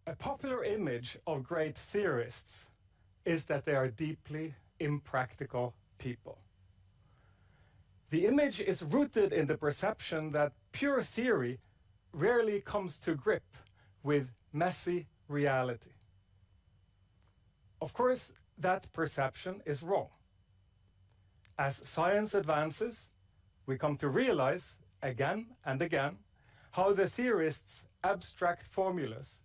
A popular image of great theorists is that they are deeply impractical people. The image is rooted in the perception that pure theory rarely comes to grip with messy reality. Of course, that perception is wrong. As science advances, we come to realize again and again how the theorists' abstract formulas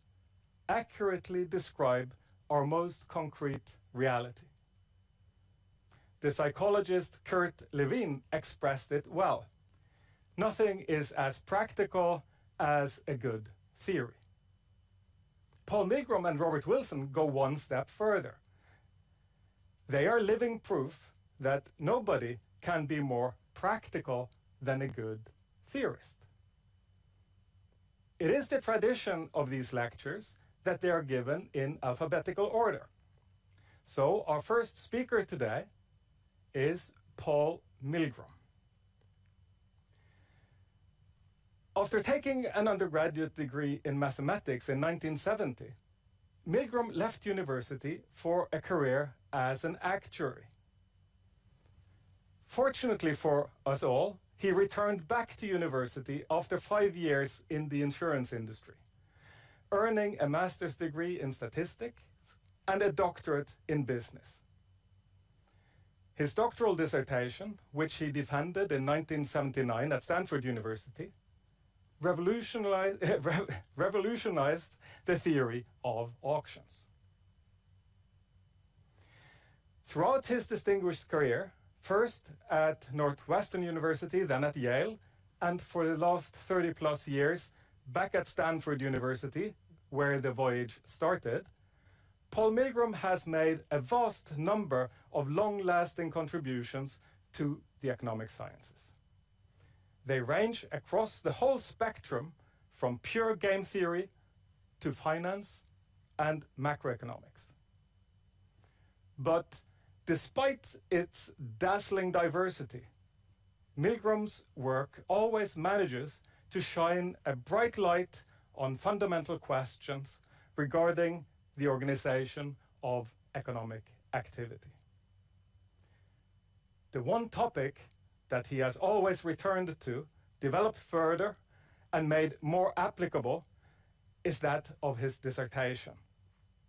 accurately describe our most concrete reality. The psychologist Kurt Lewin expressed it well. Nothing is as practical as a good theory. Paul Milgrom and Robert Wilson go one step further. They are living proof that nobody can be more practical than a good theorist. It is the tradition of these lectures that they are given in alphabetical order. So our first speaker today is Paul Milgrom. After taking an undergraduate degree in mathematics in 1970, Milgrom left university for a career as an actuary. Fortunately for us all, he returned back to university after 5 years in the insurance industry, earning a master's degree in statistics and a doctorate in business. His doctoral dissertation, which he defended in 1979 at Stanford University, revolutionized the theory of auctions. Throughout his distinguished career, first at Northwestern University, then at Yale, and for the last 30+ years back at Stanford University, where the voyage started, Paul Milgrom has made a vast number of long-lasting contributions to the economic sciences. They range across the whole spectrum from pure game theory to finance and macroeconomics. But despite its dazzling diversity, Milgrom's work always manages to shine a bright light on fundamental questions regarding the organization of economic activity. The one topic that he has always returned to, developed further, and made more applicable is that of his dissertation,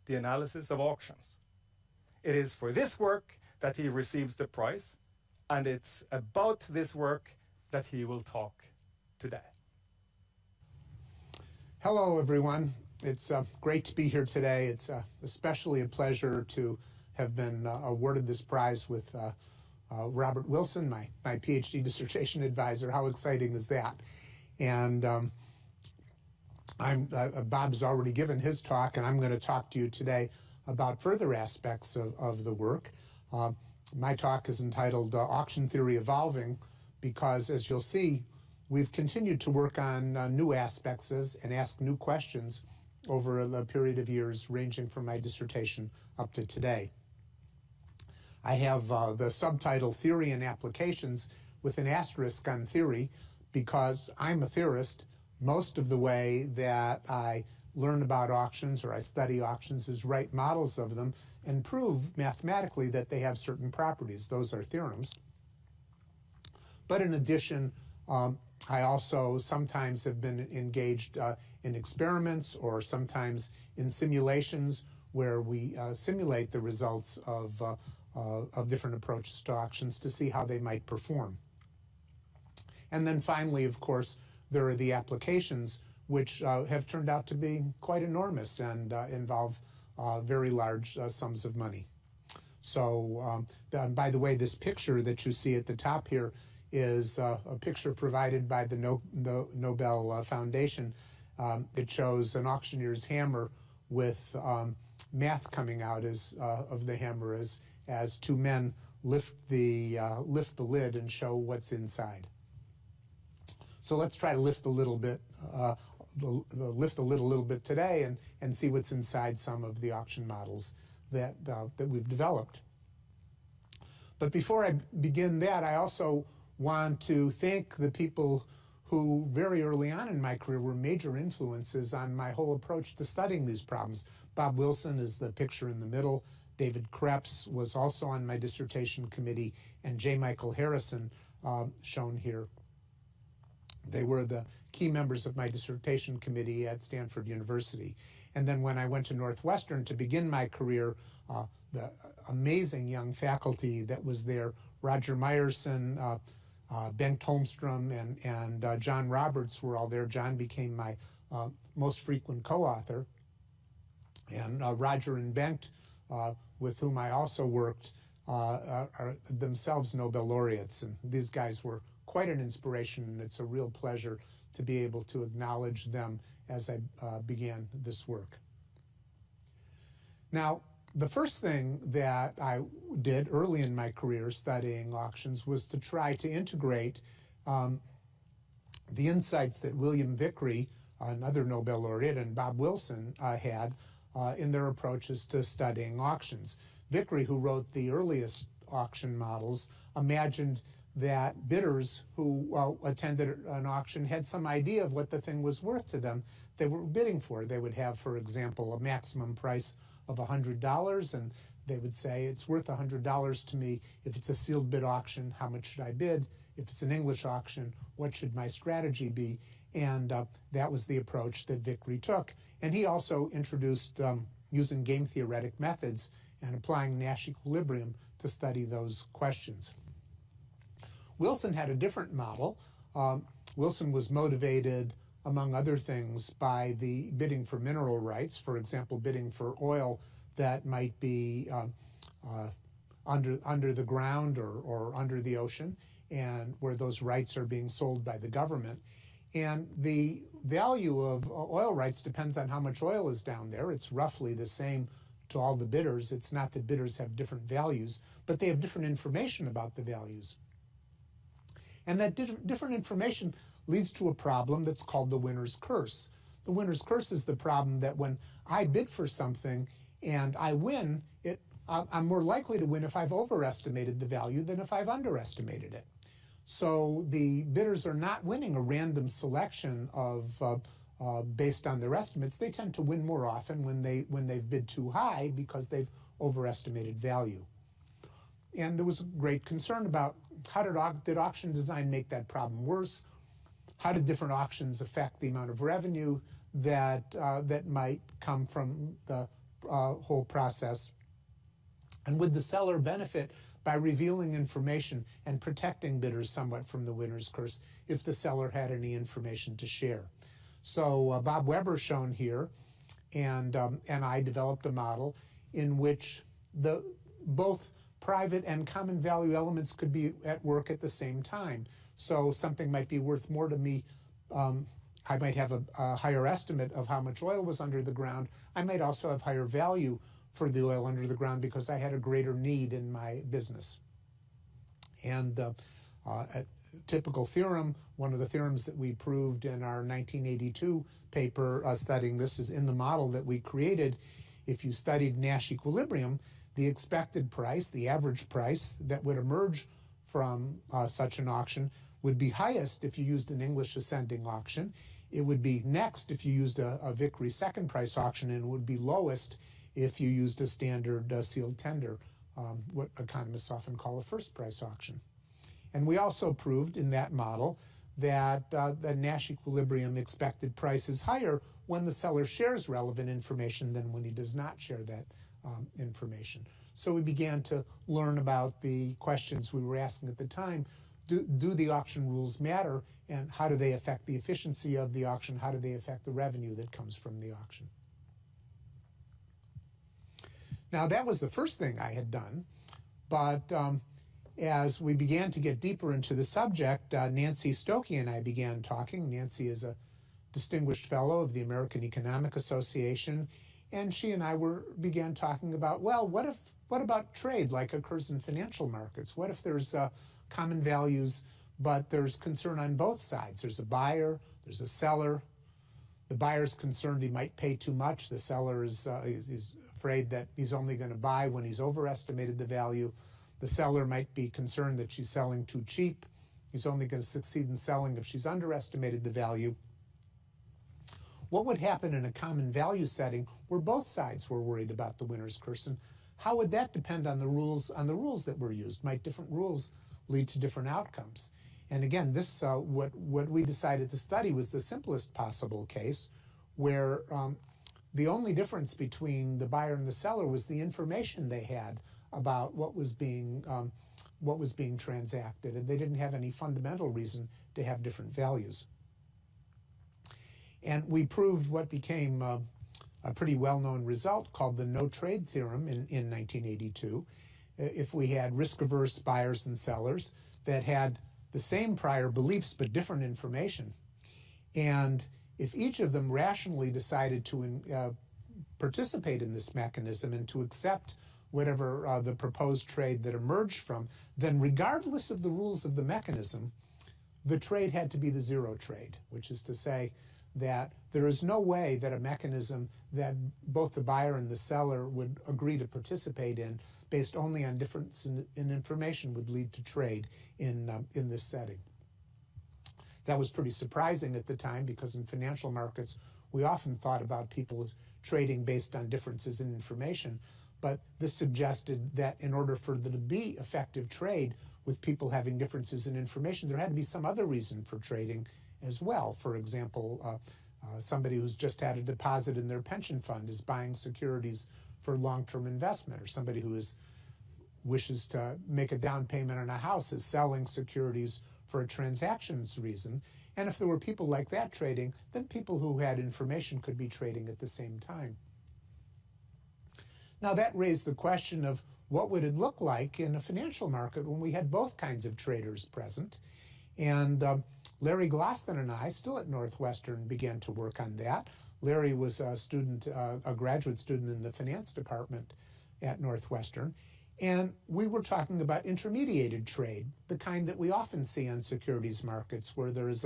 the analysis of auctions. It is for this work that he receives the prize, and it's about this work that he will talk today. Hello, everyone. It's great to be here today. It's especially a pleasure to have been awarded this prize with Robert Wilson, my PhD dissertation advisor. How exciting is that? And Bob's already given his talk, and I'm going to talk to you today about further aspects of the work. My talk is entitled Auction Theory Evolving, because, as you'll see, we've continued to work on new aspects and ask new questions over a period of years, ranging from my dissertation up to today. I have the subtitle Theory and Applications with an asterisk on theory, because I'm a theorist. Most of the way that I learn about auctions or I study auctions is write models of them and prove mathematically that they have certain properties. Those are theorems. But in addition, I also sometimes have been engaged in experiments or sometimes in simulations where we simulate the results of different approaches to auctions to see how they might perform. And then finally, of course, there are the applications, which have turned out to be quite enormous and involve very large sums of money. So, by the way, this picture that you see at the top here is a picture provided by the Nobel Foundation. It shows an auctioneer's hammer with math coming out of the hammer as two men lift the lid and show what's inside. So let's try to lift the lid a little bit today and see what's inside some of the auction models that we've developed. But before I begin that, I also want to thank the people who very early on in my career were major influences on my whole approach to studying these problems. Bob Wilson is the picture in the middle. David Krebs was also on my dissertation committee, and J. Michael Harrison, shown here. They were the key members of my dissertation committee at Stanford University. And then when I went to Northwestern to begin my career, the amazing young faculty that was there, Roger Meyerson, Bengt Holmstrom, and John Roberts were all there. John became my most frequent co-author. And Roger and Bengt, with whom I also worked, are themselves Nobel laureates. And these guys were quite an inspiration, and it's a real pleasure to be able to acknowledge them as I began this work. Now, the first thing that I did early in my career studying auctions was to try to integrate the insights that William Vickrey, another Nobel laureate, and Bob Wilson had in their approaches to studying auctions. Vickrey, who wrote the earliest auction models, imagined that bidders who attended an auction had some idea of what the thing was worth to them they were bidding for. They would have, for example, a maximum price of $100, and they would say, it's worth $100 to me. If it's a sealed bid auction, how much should I bid? If it's an English auction, what should my strategy be? And that was the approach that Vickrey took. And he also introduced using game theoretic methods and applying Nash equilibrium to study those questions. Wilson had a different model. Wilson was motivated, among other things, by the bidding for mineral rights, for example, bidding for oil that might be under the ground or under the ocean, and where those rights are being sold by the government. And the value of oil rights depends on how much oil is down there. It's roughly the same to all the bidders. It's not that bidders have different values, but they have different information about the values. And that different information leads to a problem that's called the winner's curse. The winner's curse is the problem that when I bid for something and I win, I'm more likely to win if I've overestimated the value than if I've underestimated it. So the bidders are not winning a random selection of based on their estimates. They tend to win more often when they've bid too high because they've overestimated value. And there was great concern about how did auction design make that problem worse? How did different auctions affect the amount of revenue that might come from the whole process? And would the seller benefit by revealing information and protecting bidders somewhat from the winner's curse if the seller had any information to share? So Bob Weber, shown here, and I developed a model in which both private and common value elements could be at work at the same time. So something might be worth more to me. I might have a higher estimate of how much oil was under the ground. I might also have higher value for the oil under the ground because I had a greater need in my business. And a typical theorem, one of the theorems that we proved in our 1982 paper studying this is in the model that we created. If you studied Nash equilibrium, the expected price, the average price that would emerge from such an auction would be highest if you used an English ascending auction. It would be next if you used a Vickrey second price auction, and it would be lowest if you used a standard sealed tender, what economists often call a first price auction. And we also proved in that model that the Nash equilibrium expected price is higher when the seller shares relevant information than when he does not share that information. So we began to learn about the questions we were asking at the time. Do the auction rules matter, and how do they affect the efficiency of the auction? How do they affect the revenue that comes from the auction? Now, that was the first thing I had done, but as we began to get deeper into the subject, Nancy Stokey and I began talking. Nancy is a distinguished fellow of the American Economic Association, and she and I began talking about, well, what about trade like occurs in financial markets? What if there's common values, but there's concern on both sides? There's a buyer, there's a seller. The buyer's concerned he might pay too much. The seller is afraid that he's only going to buy when he's overestimated the value. The seller might be concerned that she's selling too cheap He's only going to succeed in selling if she's underestimated the value. What would happen in a common value setting where both sides were worried about the winner's curse? And how would that depend on the rules that were used? Might different rules lead to different outcomes? And again, this what we decided to study was the simplest possible case, where the only difference between the buyer and the seller was the information they had about what was being transacted, and they didn't have any fundamental reason to have different values. And we proved what became a pretty well-known result called the no-trade theorem in 1982. If we had risk-averse buyers and sellers that had the same prior beliefs but different information, and if each of them rationally decided to participate in this mechanism and to accept whatever the proposed trade that emerged from, then regardless of the rules of the mechanism, the trade had to be the zero trade, which is to say that there is no way that a mechanism that both the buyer and the seller would agree to participate in based only on difference in information would lead to trade in this setting. That was pretty surprising at the time, because in financial markets we often thought about people as trading based on differences in information, but this suggested that in order for there to be effective trade with people having differences in information, there had to be some other reason for trading as well. For example, somebody who's just had a deposit in their pension fund is buying securities for long-term investment, or somebody who wishes to make a down payment on a house is selling securities for a transactions reason. And if there were people like that trading, then people who had information could be trading at the same time. Now that raised the question of what would it look like in a financial market when we had both kinds of traders present. And Larry Gloston and I, still at Northwestern, began to work on that. Larry was a graduate student in the finance department at Northwestern. And we were talking about intermediated trade, the kind that we often see on securities markets, where there is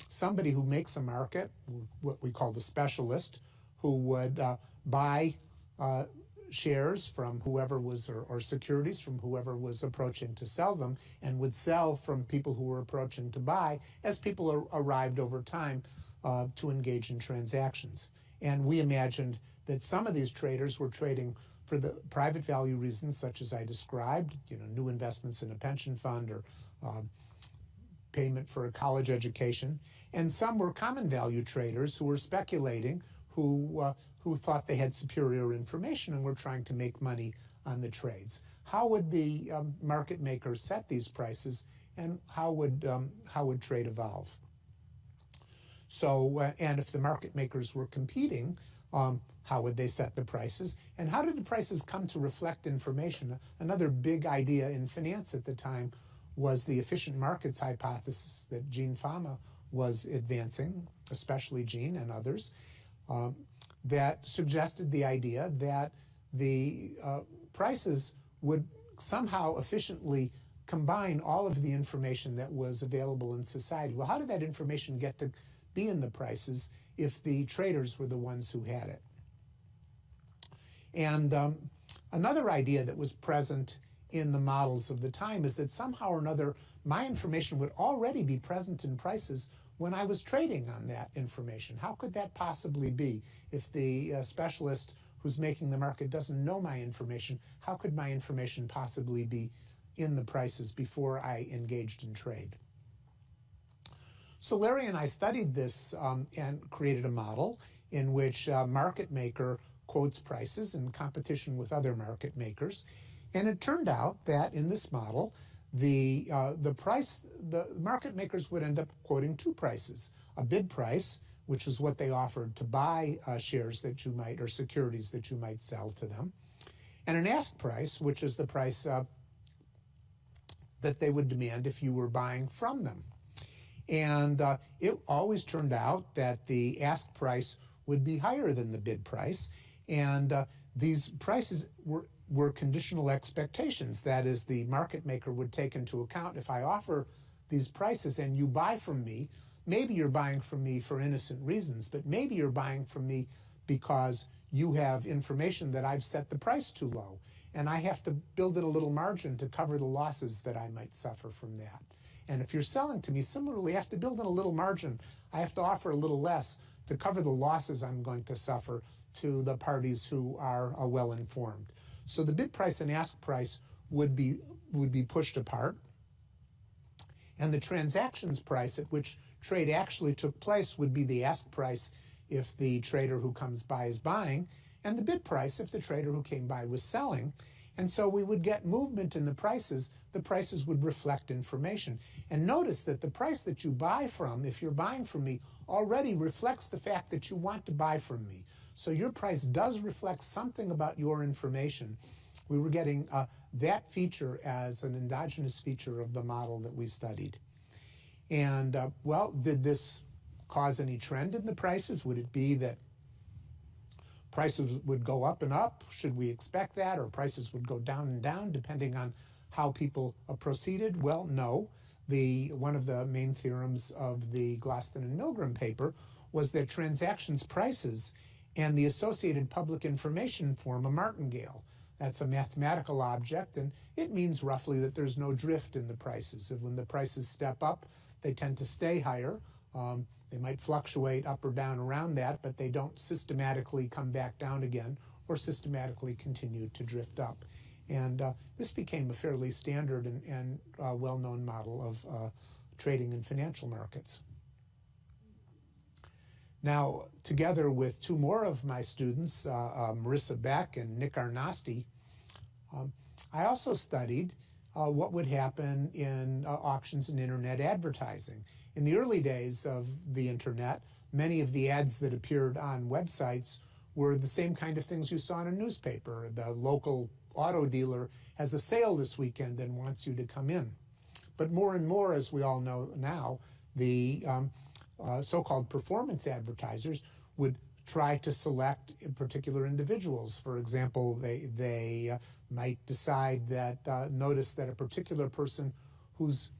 somebody who makes a market, what we call the specialist, who would buy shares from whoever was, or securities from whoever was approaching to sell them, and would sell from people who were approaching to buy as people arrived over time to engage in transactions. And we imagined that some of these traders were trading for the private value reasons, such as I described, new investments in a pension fund or payment for a college education. And some were common value traders who were speculating, who thought they had superior information and were trying to make money on the trades. How would the market makers set these prices, and how would trade evolve? So, and if the market makers were competing, how would they set the prices? And how did the prices come to reflect information? Another big idea in finance at the time was the efficient markets hypothesis that Gene Fama was advancing, especially Gene and others, that suggested the idea that the prices would somehow efficiently combine all of the information that was available in society. Well, how did that information get to be in the prices if the traders were the ones who had it? And another idea that was present in the models of the time is that somehow or another my information would already be present in prices when I was trading on that information. How could that possibly be? If the specialist who's making the market doesn't know my information, how could my information possibly be in the prices before I engaged in trade? So Larry and I studied this and created a model in which a market maker quotes prices in competition with other market makers. And it turned out that in this model, the market makers would end up quoting two prices: a bid price, which is what they offered to buy shares that you might, or securities that you might sell to them, and an ask price, which is the price that they would demand if you were buying from them. And it always turned out that the ask price would be higher than the bid price, and these prices were conditional expectations. That is, the market maker would take into account, if I offer these prices and you buy from me, maybe you're buying from me for innocent reasons, but maybe you're buying from me because you have information that I've set the price too low, and I have to build in a little margin to cover the losses that I might suffer from that. And if you're selling to me, similarly, I have to build in a little margin. I have to offer a little less to cover the losses I'm going to suffer to the parties who are well informed. So the bid price and ask price would be pushed apart. And the transactions price at which trade actually took place would be the ask price if the trader who comes by is buying, and the bid price if the trader who came by was selling. And so we would get movement in the prices. The prices would reflect information. And notice that the price that you buy from, if you're buying from me, already reflects the fact that you want to buy from me. So your price does reflect something about your information. We were getting that feature as an endogenous feature of the model that we studied. And, well, did this cause any trend in the prices? Would it be that prices would go up and up? Should we expect that? Or prices would go down and down depending on how people proceeded? Well, no. One of the main theorems of the Gloston and Milgrom paper was that transactions prices and the associated public information form a martingale. That's a mathematical object, and it means roughly that there's no drift in the prices. If when the prices step up, they tend to stay higher. They might fluctuate up or down around that, but they don't systematically come back down again or systematically continue to drift up. And this became a fairly standard and well-known model of trading in financial markets. Now, together with two more of my students, Marissa Beck and Nick Arnosti, I also studied what would happen in auctions and internet advertising. In the early days of the internet, many of the ads that appeared on websites were the same kind of things you saw in a newspaper. The local auto dealer has a sale this weekend and wants you to come in. But more and more, as we all know now, the so-called performance advertisers would try to select particular individuals. For example, they might decide that, notice that a particular person who's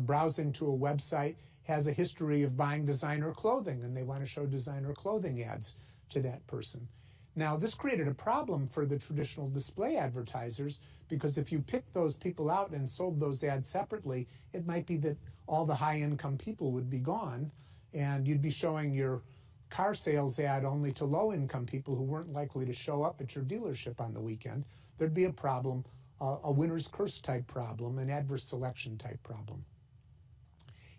browsing to a website has a history of buying designer clothing, and they want to show designer clothing ads to that person. Now, this created a problem for the traditional display advertisers, because if you picked those people out and sold those ads separately, it might be that all the high-income people would be gone, and you'd be showing your car sales ad only to low-income people who weren't likely to show up at your dealership on the weekend. There'd be a problem, a winner's curse type problem, an adverse selection type problem.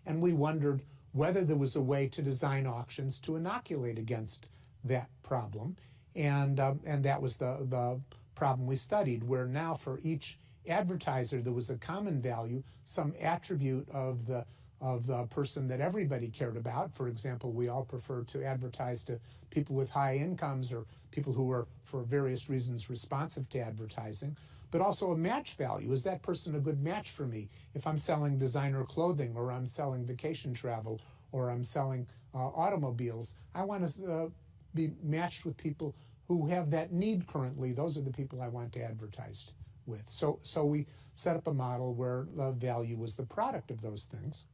And we wondered whether there was a way to design auctions to inoculate against that problem. And that was the problem we studied, where now for each advertiser there was a common value, some attribute of the person that everybody cared about. For example, we all prefer to advertise to people with high incomes or people who are, for various reasons, responsive to advertising. But also a match value. Is that person a good match for me? If I'm selling designer clothing, or I'm selling vacation travel, or I'm selling automobiles, I want to be matched with people who have that need currently. Those are the people I want to advertise with. So we set up a model where the value was the product of those things.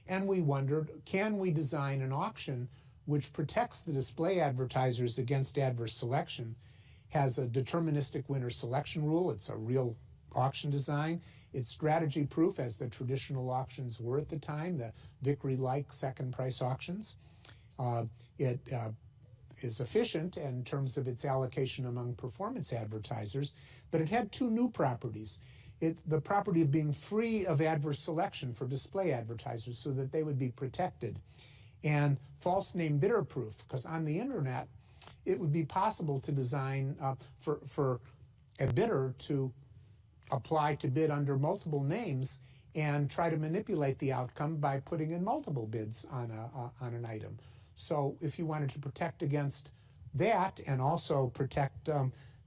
And we wondered, can we design an auction which protects the display advertisers against adverse selection, has a deterministic winner selection rule. It's a real auction design. It's strategy proof, as the traditional auctions were at the time, the Vickrey-like second price auctions. It is efficient in terms of its allocation among performance advertisers, but it had two new properties. The property of being free of adverse selection for display advertisers so that they would be protected, and false name bidder proof, because on the internet it would be possible to design for a bidder to apply to bid under multiple names and try to manipulate the outcome by putting in multiple bids on an item. So if you wanted to protect against that and also protect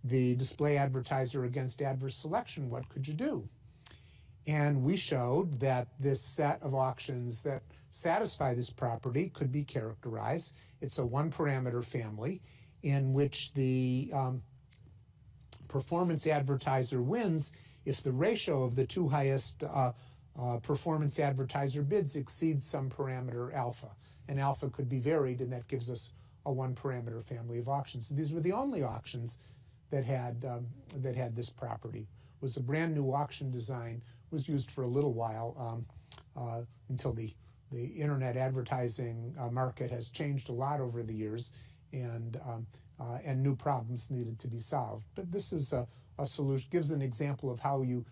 the display advertiser against adverse selection, what could you do? And we showed that this set of auctions that satisfy this property could be characterized. It's a one-parameter family in which the performance advertiser wins if the ratio of the two highest performance advertiser bids exceeds some parameter alpha. And alpha could be varied, and that gives us a one-parameter family of auctions. These were the only auctions that had this property. It was a brand new auction design was used for a little while until the internet advertising market has changed a lot over the years, and new problems needed to be solved. But this is a solution, gives an example of how you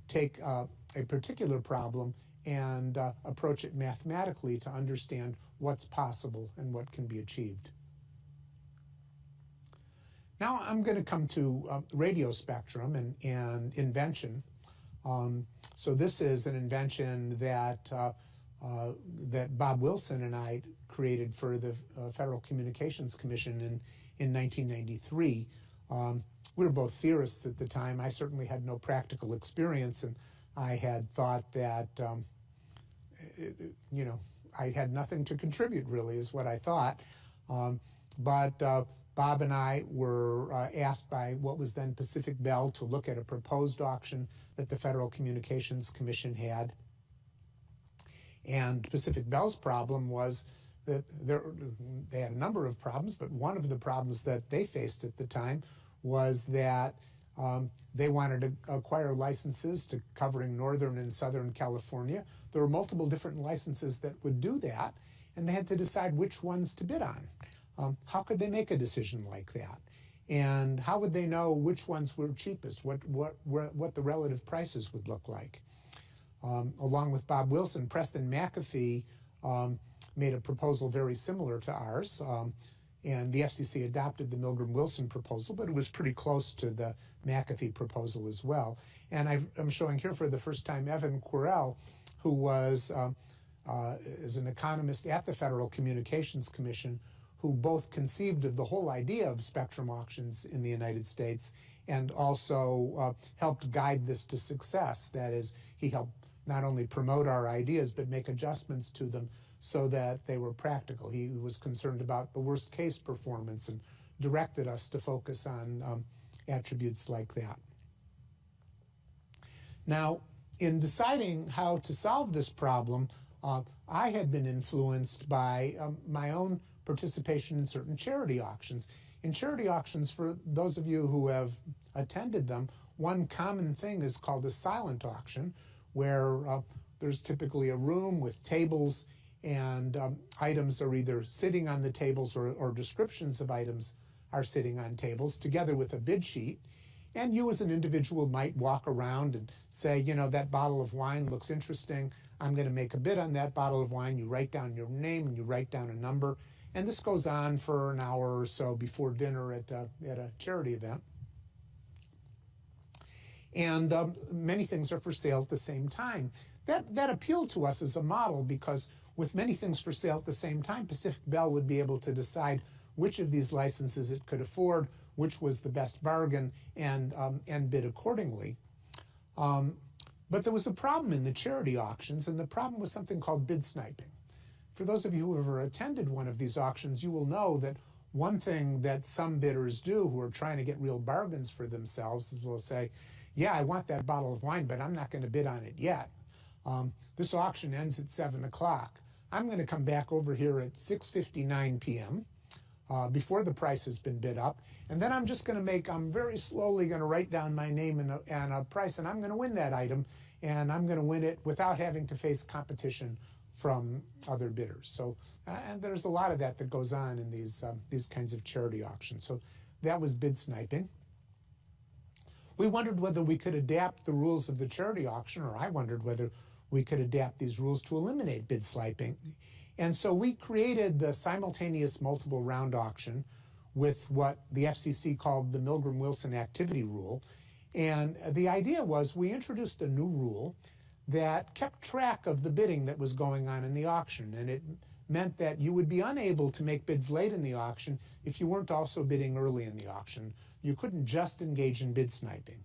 take a particular problem and approach it mathematically to understand what's possible and what can be achieved. Now I'm going to come to radio spectrum and invention. So this is an invention that that Bob Wilson and I created for the Federal Communications Commission in 1993. We were both theorists at the time. I certainly had no practical experience, and I had thought that, I had nothing to contribute, really, is what I thought. But Bob and I were asked by what was then Pacific Bell to look at a proposed auction that the Federal Communications Commission had. And Pacific Bell's problem was that they had a number of problems, but one of the problems that they faced at the time was that they wanted to acquire licenses covering Northern and Southern California. There were multiple different licenses that would do that, and they had to decide which ones to bid on. How could they make a decision like that? And how would they know which ones were cheapest, what the relative prices would look like? Along with Bob Wilson, Preston McAfee made a proposal very similar to ours, and the FCC adopted the Milgrom-Wilson proposal, but it was pretty close to the McAfee proposal as well. And I'm showing here for the first time Evan Querelle, who was is an economist at the Federal Communications Commission, who both conceived of the whole idea of spectrum auctions in the United States and also helped guide this to success. That is, he helped not only promote our ideas, but make adjustments to them so that they were practical. He was concerned about the worst case performance and directed us to focus on attributes like that. Now, in deciding how to solve this problem, I had been influenced by my own participation in certain charity auctions. In charity auctions, for those of you who have attended them, one common thing is called a silent auction, where there's typically a room with tables, and items are either sitting on the tables or descriptions of items are sitting on tables together with a bid sheet. And you as an individual might walk around and say, that bottle of wine looks interesting. I'm going to make a bid on that bottle of wine. You write down your name and you write down a number. And this goes on for an hour or so before dinner at a charity event. And many things are for sale at the same time. That appealed to us as a model because with many things for sale at the same time, Pacific Bell would be able to decide which of these licenses it could afford, which was the best bargain, and bid accordingly. But there was a problem in the charity auctions, and the problem was something called bid sniping. For those of you who have ever attended one of these auctions, you will know that one thing that some bidders do who are trying to get real bargains for themselves is they'll say, yeah, I want that bottle of wine, but I'm not going to bid on it yet. This auction ends at 7 o'clock. I'm going to come back over here at 6:59 p.m. Before the price has been bid up, and then I'm very slowly going to write down my name and a price, and I'm going to win that item, and I'm going to win it without having to face competition from other bidders. So, and there's a lot of that goes on in these kinds of charity auctions. So that was bid sniping. We wondered whether we could adapt the rules of the charity auction, or I wondered whether we could adapt these rules to eliminate bid sniping. And so we created the simultaneous multiple round auction with what the FCC called the Milgrom-Wilson activity rule. And the idea was we introduced a new rule that kept track of the bidding that was going on in the auction. And it meant that you would be unable to make bids late in the auction if you weren't also bidding early in the auction. You couldn't just engage in bid sniping.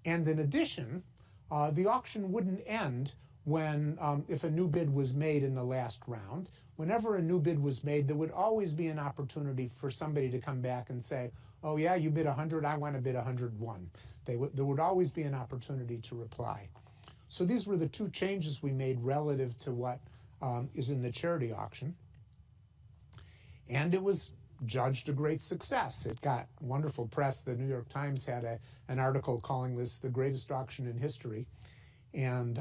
And in addition, the auction wouldn't end when, if a new bid was made in the last round. Whenever a new bid was made, there would always be an opportunity for somebody to come back and say, oh yeah, you bid 100, I want to bid 101. There would always be an opportunity to reply. So these were the two changes we made relative to what is in the charity auction. And it was judged a great success. It got wonderful press. The New York Times had an article calling this the greatest auction in history. And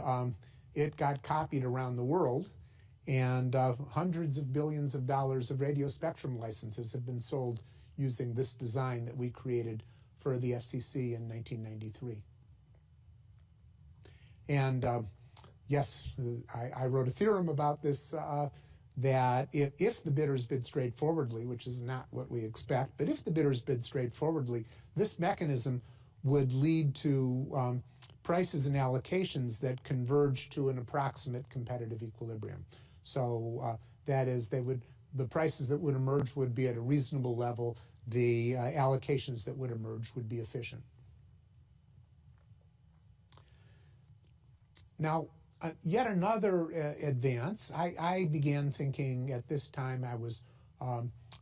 it got copied around the world, and hundreds of billions of dollars of radio spectrum licenses have been sold using this design that we created for the FCC in 1993. And yes, I wrote a theorem about this, that if the bidders bid straightforwardly, which is not what we expect, but if the bidders bid straightforwardly, this mechanism would lead to prices and allocations that converge to an approximate competitive equilibrium. So that is, the prices that would emerge would be at a reasonable level. The allocations that would emerge would be efficient. Now, yet another advance. I began thinking at this time, I was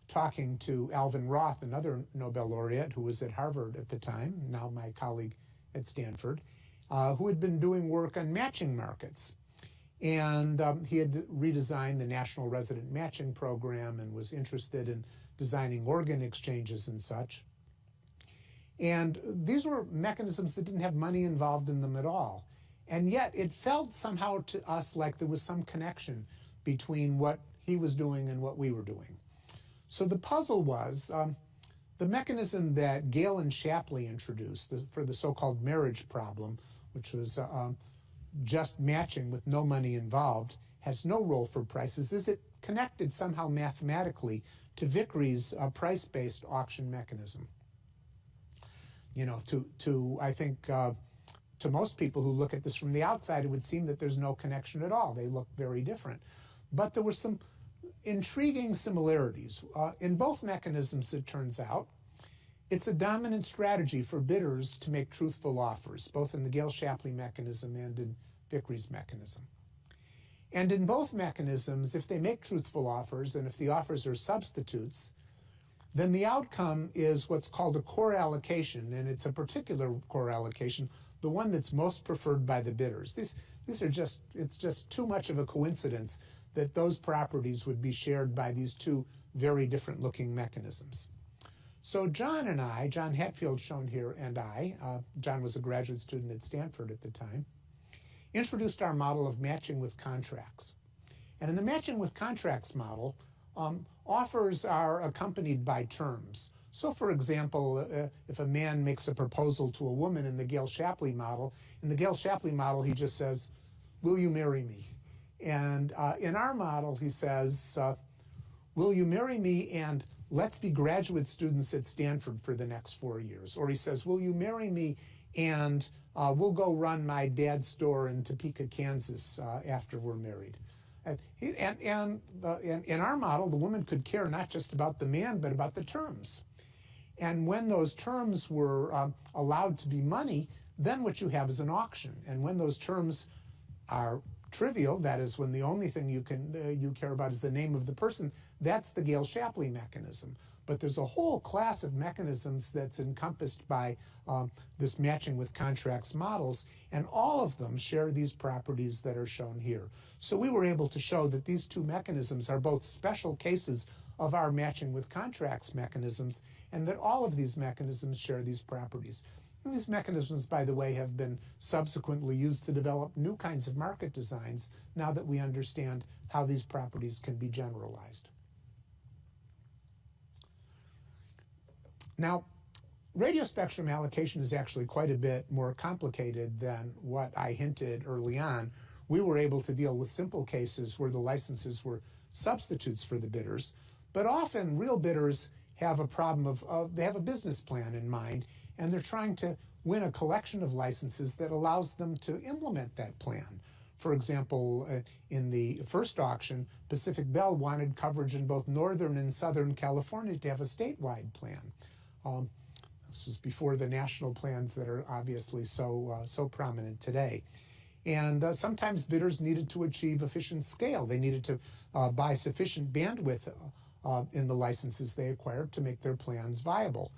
talking to Alvin Roth, another Nobel laureate who was at Harvard at the time, now my colleague at Stanford, who had been doing work on matching markets. And he had redesigned the National Resident Matching Program and was interested in designing organ exchanges and such. And these were mechanisms that didn't have money involved in them at all. And yet it felt somehow to us like there was some connection between what he was doing and what we were doing. So the puzzle was the mechanism that Gale and Shapley introduced for the so-called marriage problem, which was just matching with no money involved, has no role for prices. Is it connected somehow mathematically to Vickrey's price-based auction mechanism? You know, I think to most people who look at this from the outside, it would seem that there's no connection at all. They look very different. But there were some intriguing similarities. In both mechanisms, it turns out, it's a dominant strategy for bidders to make truthful offers, both in the Gale-Shapley mechanism and in Vickrey's mechanism. And in both mechanisms, if they make truthful offers and if the offers are substitutes, then the outcome is what's called a core allocation, and it's a particular core allocation, the one that's most preferred by the bidders. These are just, it's just too much of a coincidence that those properties would be shared by these two very different looking mechanisms. So John and I, John Hatfield shown here, and John was a graduate student at Stanford at the time, introduced our model of matching with contracts. And in the matching with contracts model, offers are accompanied by terms. So for example, if a man makes a proposal to a woman in the Gale-Shapley model, he just says, "Will you marry me?" And in our model, he says, "Will you marry me and let's be graduate students at Stanford for the next 4 years." Or he says, "Will you marry me and we'll go run my dad's store in Topeka, Kansas after we're married." And in our model, the woman could care not just about the man, but about the terms. And when those terms were allowed to be money, then what you have is an auction. And when those terms are trivial, that is, when the only thing you care about is the name of the person, that's the Gale-Shapley mechanism. But there's a whole class of mechanisms that's encompassed by this matching with contracts models, and all of them share these properties that are shown here. So we were able to show that these two mechanisms are both special cases of our matching with contracts mechanisms, and that all of these mechanisms share these properties. And these mechanisms, by the way, have been subsequently used to develop new kinds of market designs now that we understand how these properties can be generalized. Now, radio spectrum allocation is actually quite a bit more complicated than what I hinted early on. We were able to deal with simple cases where the licenses were substitutes for the bidders, but often real bidders have a problem of they have a business plan in mind, and they're trying to win a collection of licenses that allows them to implement that plan. For example, in the first auction, Pacific Bell wanted coverage in both Northern and Southern California to have a statewide plan. This was before the national plans that are obviously so prominent today. And sometimes bidders needed to achieve efficient scale. They needed to buy sufficient bandwidth in the licenses they acquired to make their plans viable.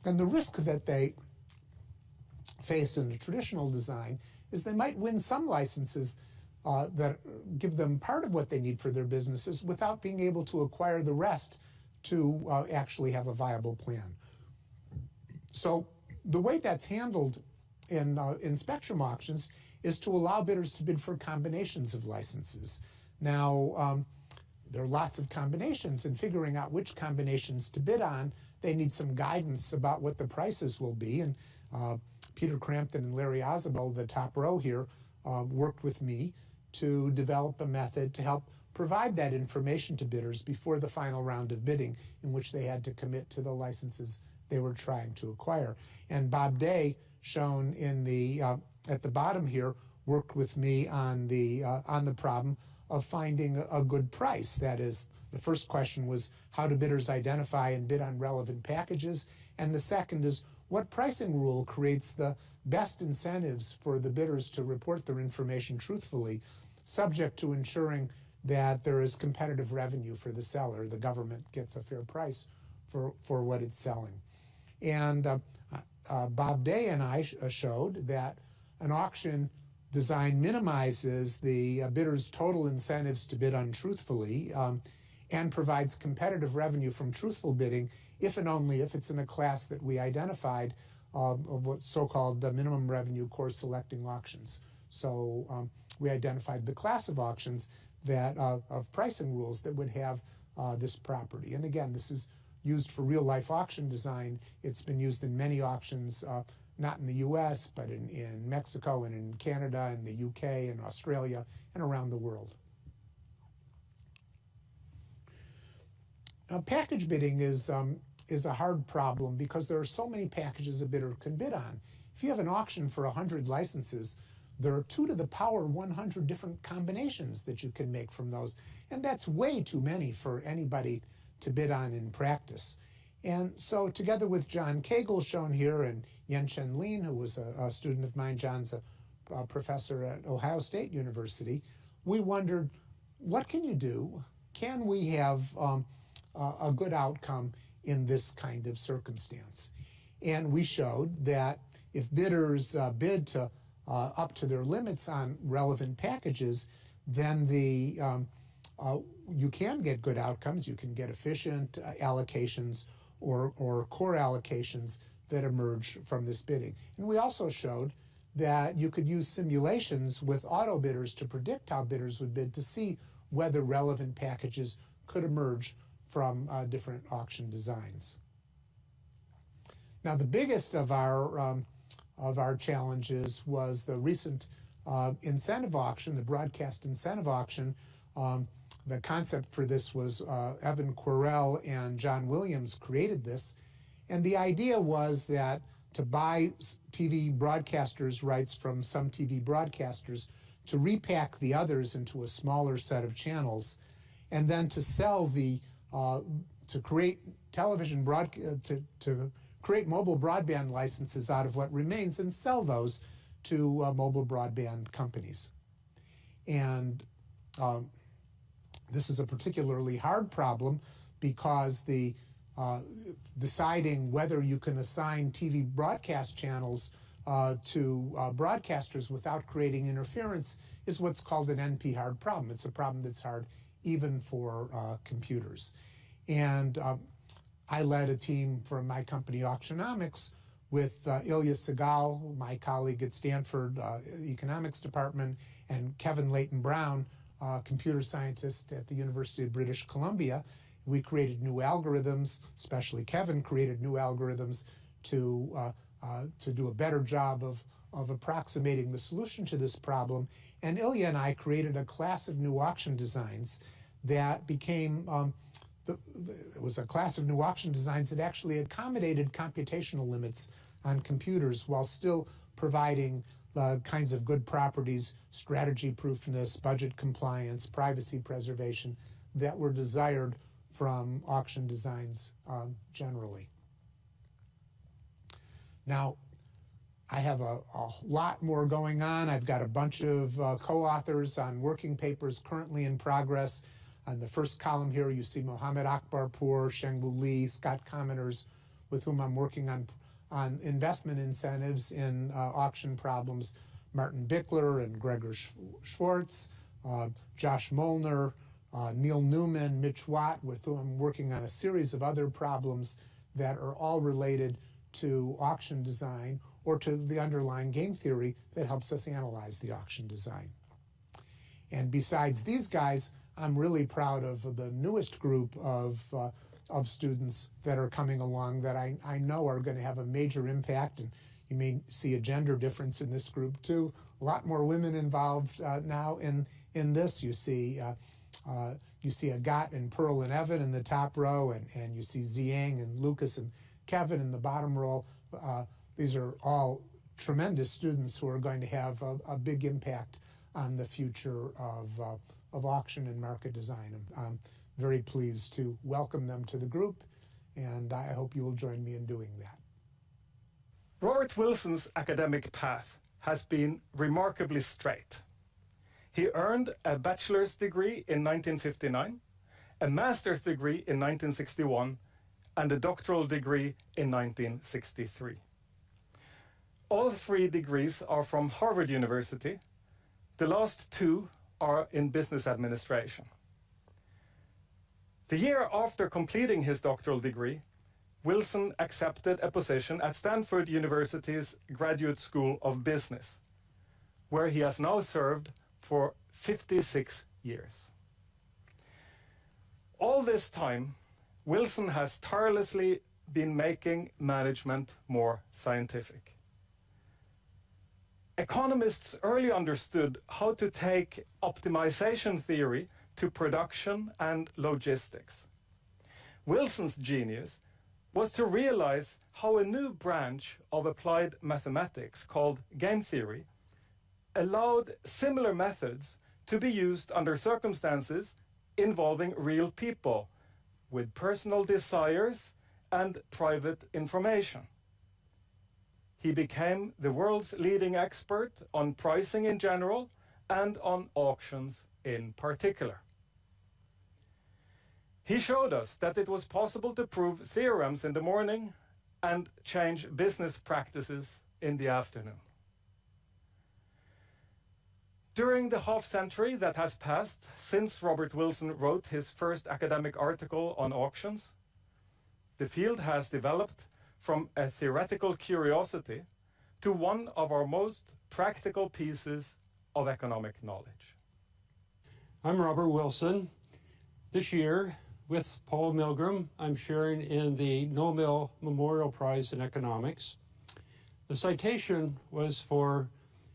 And the risk that they face in the traditional design is they might win some licenses that give them part of what they need for their businesses without being able to acquire the rest to actually have a viable plan. So the way that's handled in spectrum auctions is to allow bidders to bid for combinations of licenses. Now, there are lots of combinations, and figuring out which combinations to bid on, they need some guidance about what the prices will be. And Peter Crampton and Larry Oswald, the top row here, worked with me to develop a method to help provide that information to bidders before the final round of bidding, in which they had to commit to the licenses they were trying to acquire. And Bob Day, shown in the at the bottom here, worked with me on the problem of finding a good price. That is, the first question was, how do bidders identify and bid on relevant packages? And the second is, what pricing rule creates the best incentives for the bidders to report their information truthfully, subject to ensuring that there is competitive revenue for the seller. The government gets a fair price for what it's selling. And Bob Day and I showed that an auction design minimizes the bidder's total incentives to bid untruthfully and provides competitive revenue from truthful bidding if and only if it's in a class that we identified of what's so-called minimum revenue course selecting auctions. So we identified the class of auctions that of pricing rules that would have this property. And again, this is used for real-life auction design. It's been used in many auctions, not in the US, but in Mexico and in Canada and the UK and Australia and around the world. Package bidding is a hard problem because there are so many packages a bidder can bid on. If you have an auction for 100 licenses, there are 2 to the power 100 different combinations that you can make from those. And that's way too many for anybody to bid on in practice. And so together with John Cagle, shown here, and Yen-Chen Lin, who was a student of mine, John's a professor at Ohio State University, we wondered, what can you do? Can we have a good outcome in this kind of circumstance? And we showed that if bidders bid to up to their limits on relevant packages, then you can get good outcomes. You can get efficient allocations or core allocations that emerge from this bidding. And we also showed that you could use simulations with auto bidders to predict how bidders would bid to see whether relevant packages could emerge from different auction designs. Now, the biggest of our challenges was the recent incentive auction, the broadcast incentive auction. The concept for this was Evan Querell and John Williams created this. And the idea was that to buy TV broadcasters' rights from some TV broadcasters, to repack the others into a smaller set of channels, and then to sell to create television to create mobile broadband licenses out of what remains and sell those to mobile broadband companies. And this is a particularly hard problem because deciding whether you can assign TV broadcast channels to broadcasters without creating interference is what's called an NP-hard problem. It's a problem that's hard even for computers. And I led a team from my company, Auctionomics, with Ilya Segal, my colleague at Stanford Economics Department, and Kevin Leighton Brown, computer scientist at the University of British Columbia. We created new algorithms, especially Kevin created new algorithms to do a better job of approximating the solution to this problem. And Ilya and I created a class of new auction designs that became, it was a class of new auction designs that actually accommodated computational limits on computers while still providing the kinds of good properties, strategy proofness, budget compliance, privacy preservation that were desired from auction designs generally. Now, I have a lot more going on. I've got a bunch of co-authors on working papers currently in progress. On the first column here, you see Mohammed Akbarpour, Shengbu Li, Scott Commoners, with whom I'm working on investment incentives in auction problems, Martin Bickler and Gregor Schwartz, Josh Molnar, Neil Newman, Mitch Watt, with whom I'm working on a series of other problems that are all related to auction design or to the underlying game theory that helps us analyze the auction design. And besides these guys, I'm really proud of the newest group of students that are coming along that I know are going to have a major impact. And you may see a gender difference in this group too. A lot more women involved now in this. You see Agat and Pearl and Evan in the top row, and you see Ziyang and Lucas and Kevin in the bottom row. These are all tremendous students who are going to have a big impact on the future of auction and market design. I'm very pleased to welcome them to the group, and I hope you will join me in doing that. Robert Wilson's academic path has been remarkably straight. He earned a bachelor's degree in 1959, a master's degree in 1961, and a doctoral degree in 1963. All three degrees are from Harvard University. The last two are in business administration. The year after completing his doctoral degree, Wilson accepted a position at Stanford University's Graduate School of Business, where he has now served for 56 years. All this time, Wilson has tirelessly been making management more scientific. Economists early understood how to take optimization theory to production and logistics. Wilson's genius was to realize how a new branch of applied mathematics called game theory allowed similar methods to be used under circumstances involving real people with personal desires and private information. He became the world's leading expert on pricing in general and on auctions in particular. He showed us that it was possible to prove theorems in the morning and change business practices in the afternoon. During the half-century that has passed since Robert Wilson wrote his first academic article on auctions, the field has developed from a theoretical curiosity to one of our most practical pieces of economic knowledge. I'm Robert Wilson. This year, with Paul Milgrom, I'm sharing in the Nobel Memorial Prize in Economics. The citation was for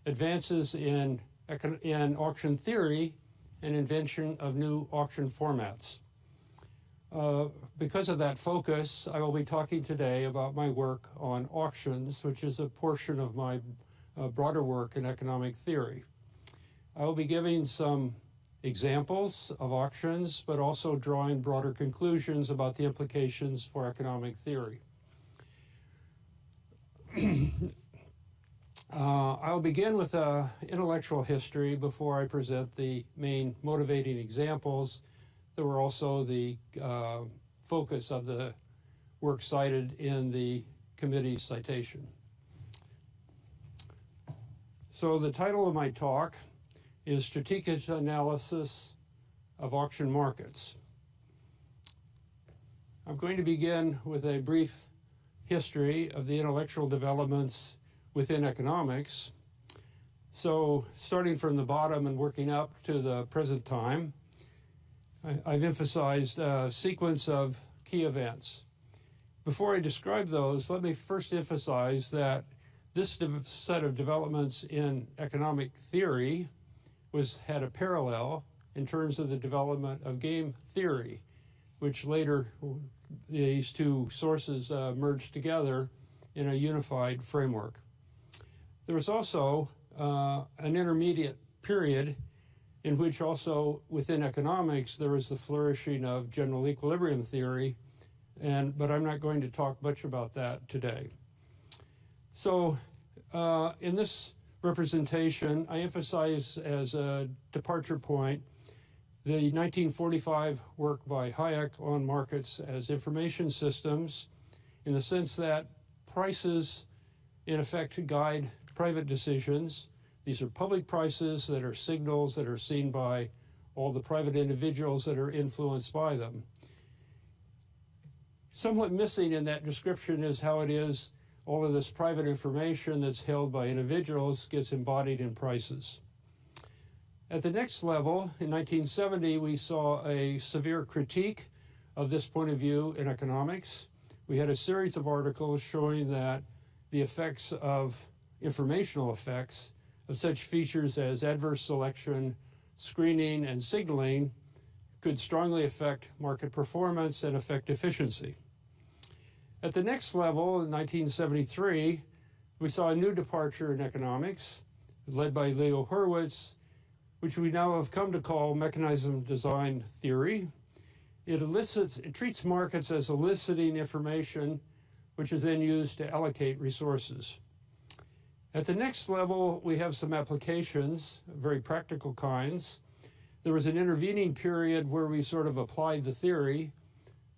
advances in auction theory and invention of new auction formats. Because of that focus, I will be talking today about my work on auctions, which is a portion of my broader work in economic theory. I will be giving some examples of auctions, but also drawing broader conclusions about the implications for economic theory. I'll begin with intellectual history before I present the main motivating examples that were also the focus of the work cited in the committee's citation. So the title of my talk is Strategic Analysis of Auction Markets. I'm going to begin with a brief history of the intellectual developments within economics. So starting from the bottom and working up to the present time, I've emphasized a sequence of key events. Before I describe those, let me first emphasize that this set of developments in economic theory had a parallel in terms of the development of game theory, which later these two sources merged together in a unified framework. There was also an intermediate period in which also within economics there was the flourishing of general equilibrium theory, but I'm not going to talk much about that today. So in this representation, I emphasize as a departure point the 1945 work by Hayek on markets as information systems, in the sense that prices in effect guide private decisions. These are public prices that are signals that are seen by all the private individuals that are influenced by them. Somewhat missing in that description is how it is all of this private information that's held by individuals gets embodied in prices. At the next level, in 1970, we saw a severe critique of this point of view in economics. We had a series of articles showing that the effects of informational effects of such features as adverse selection, screening, and signaling could strongly affect market performance and affect efficiency. At the next level, in 1973, we saw a new departure in economics, led by Leo Hurwitz, which we now have come to call mechanism design theory. It treats markets as eliciting information, which is then used to allocate resources. At the next level, we have some applications, very practical kinds. There was an intervening period where we sort of applied the theory,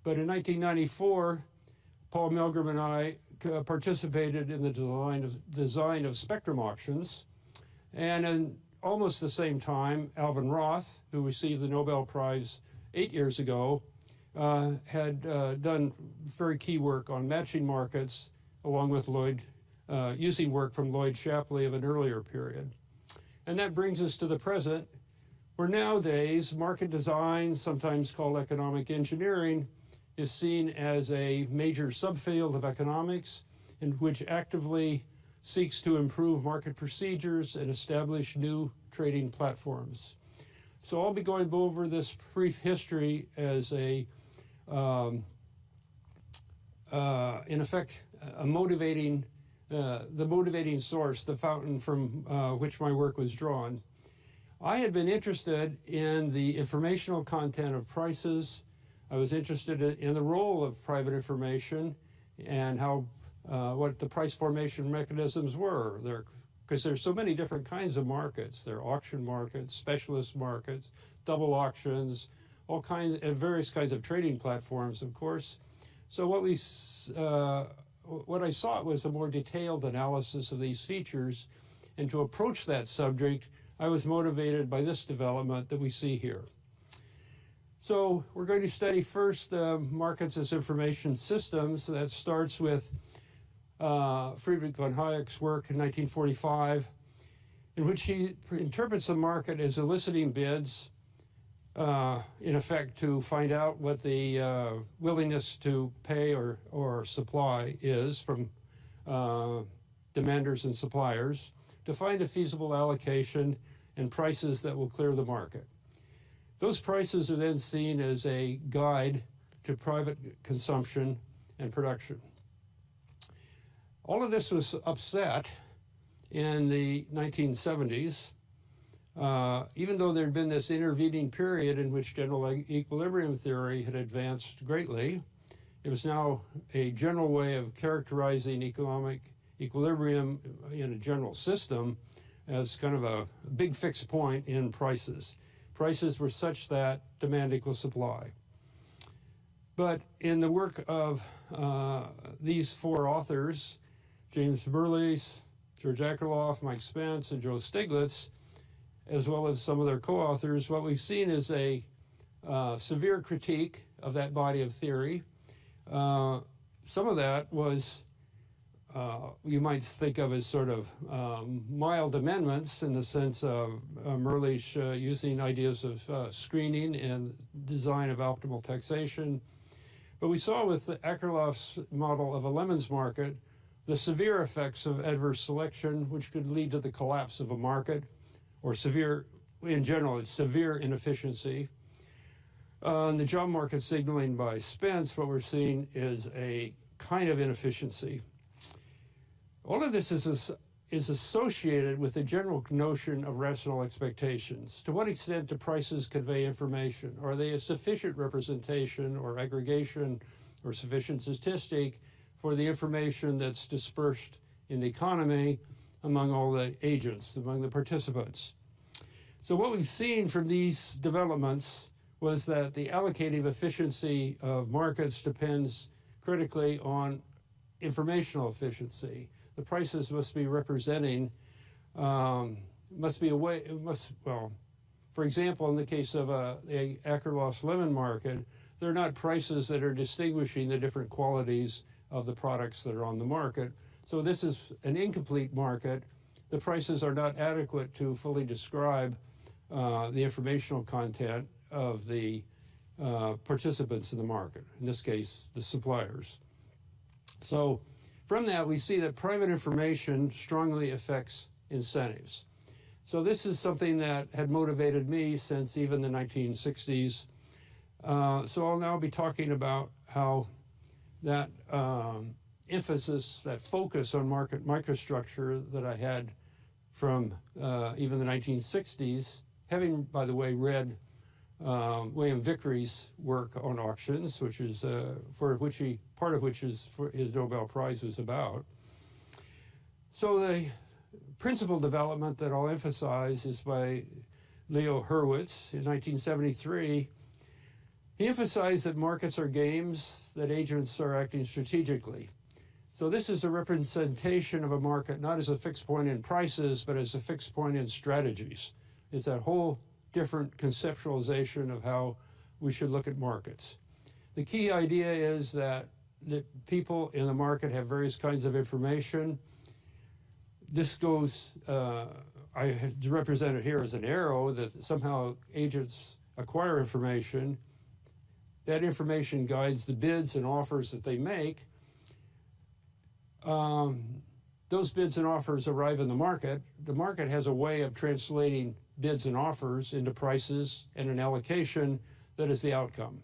but in 1994, Paul Milgrom and I participated in the design of spectrum auctions, and in almost the same time, Alvin Roth, who received the Nobel Prize 8 years ago, had done very key work on matching markets, along with using work from Lloyd Shapley of an earlier period. And that brings us to the present, where nowadays market design, sometimes called economic engineering, is seen as a major subfield of economics, in which actively seeks to improve market procedures and establish new trading platforms. So I'll be going over this brief history as in effect, the motivating source, the fountain from which my work was drawn. I had been interested in the informational content of prices. I was interested in the role of private information and how what the price formation mechanisms were. Because there's so many different kinds of markets. There are auction markets, specialist markets, double auctions, all kinds and various kinds of trading platforms, of course. So what I sought was a more detailed analysis of these features, and to approach that subject, I was motivated by this development that we see here. So we're going to study first markets as information systems. That starts with Friedrich von Hayek's work in 1945, in which he interprets the market as eliciting bids, in effect, to find out what the willingness to pay or supply is from demanders and suppliers, to find a feasible allocation and prices that will clear the market. Those prices are then seen as a guide to private consumption and production. All of this was upset in the 1970s, even though there had been this intervening period in which general equilibrium theory had advanced greatly. It was now a general way of characterizing economic equilibrium in a general system as kind of a big fixed point in prices. Prices were such that demand equals supply. But in the work of these four authors, James Mirrlees, George Akerlof, Mike Spence, and Joe Stiglitz, as well as some of their co-authors, what we've seen is a severe critique of that body of theory. Some of that was you might think of as sort of mild amendments, in the sense of Mirrlees using ideas of screening and design of optimal taxation. But we saw with Akerlof's model of a lemons market the severe effects of adverse selection, which could lead to the collapse of a market, or severe, in general, severe inefficiency. In the job market signaling by Spence, what we're seeing is a kind of inefficiency. All of this is associated with the general notion of rational expectations. To what extent do prices convey information? Are they a sufficient representation or aggregation or sufficient statistic for the information that's dispersed in the economy among all the agents, among the participants? So what we've seen from these developments was that the allocative efficiency of markets depends critically on informational efficiency. The prices must be representing, for example, in the case of Akerlof's lemon market, they're not prices that are distinguishing the different qualities of the products that are on the market. So this is an incomplete market. The prices are not adequate to fully describe the informational content of the participants in the market, in this case, the suppliers. So from that, we see that private information strongly affects incentives. So this is something that had motivated me since even the 1960s. So I'll now be talking about how that emphasis, that focus on market microstructure that I had from even the 1960s, having, by the way, read William Vickrey's work on auctions, which is part of which is for his Nobel Prize was about. So the principal development that I'll emphasize is by Leo Hurwitz in 1973. He emphasized that markets are games, that agents are acting strategically. So this is a representation of a market not as a fixed point in prices, but as a fixed point in strategies. It's a whole different conceptualization of how we should look at markets. The key idea is that the people in the market have various kinds of information. This goes, I represent it here as an arrow, that somehow agents acquire information. That information guides the bids and offers that they make. Those bids and offers arrive in the market. The market has a way of translating bids and offers into prices and an allocation that is the outcome.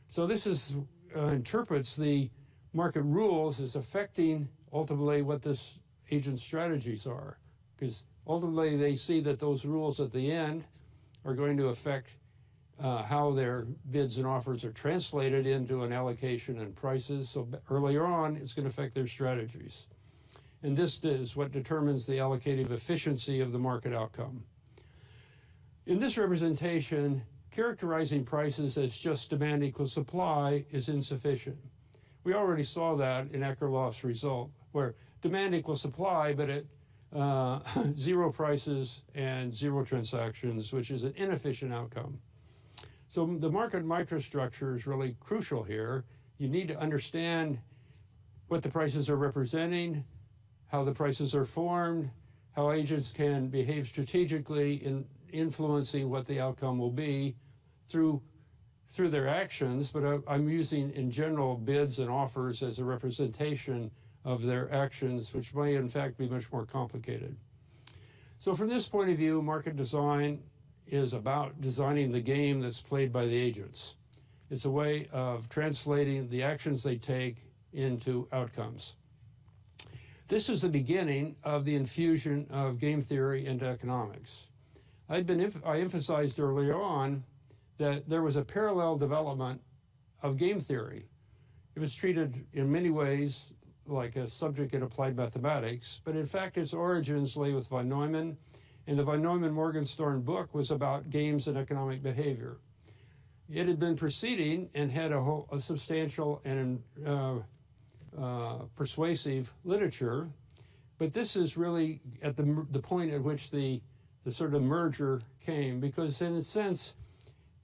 So this is interprets the market rules as affecting ultimately what this agent's strategies are, because ultimately they see that those rules at the end are going to affect how their bids and offers are translated into an allocation and prices. So earlier on, it's going to affect their strategies. And this is what determines the allocative efficiency of the market outcome. In this representation, characterizing prices as just demand equals supply is insufficient. We already saw that in Akerlof's result, where demand equals supply, but at zero prices and zero transactions, which is an inefficient outcome. So the market microstructure is really crucial here. You need to understand what the prices are representing, how the prices are formed, how agents can behave strategically in influencing what the outcome will be through their actions, but I'm using in general bids and offers as a representation of their actions, which may in fact be much more complicated. So from this point of view, market design is about designing the game that's played by the agents. It's a way of translating the actions they take into outcomes. This is the beginning of the infusion of game theory into economics. I emphasized earlier on that there was a parallel development of game theory. It was treated in many ways like a subject in applied mathematics, but in fact its origins lay with von Neumann, and the von Neumann-Morgenstern book was about games and economic behavior. It had been preceding and had a substantial and persuasive literature, but this is really at the point at which the sort of merger came, because in a sense,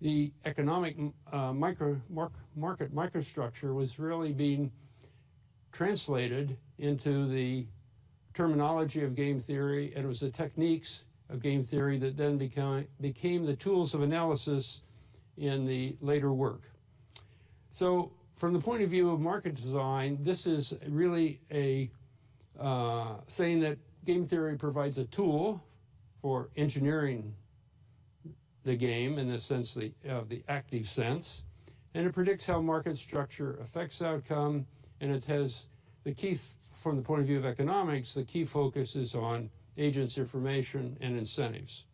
the economic market microstructure was really being translated into the terminology of game theory, and it was the techniques of game theory that then became the tools of analysis in the later work. So from the point of view of market design, this is really a saying that game theory provides a tool for engineering the game in the sense of the active sense, and it predicts how market structure affects outcome, and it has the key, from the point of view of economics, the key focus is on agents, information, and incentives.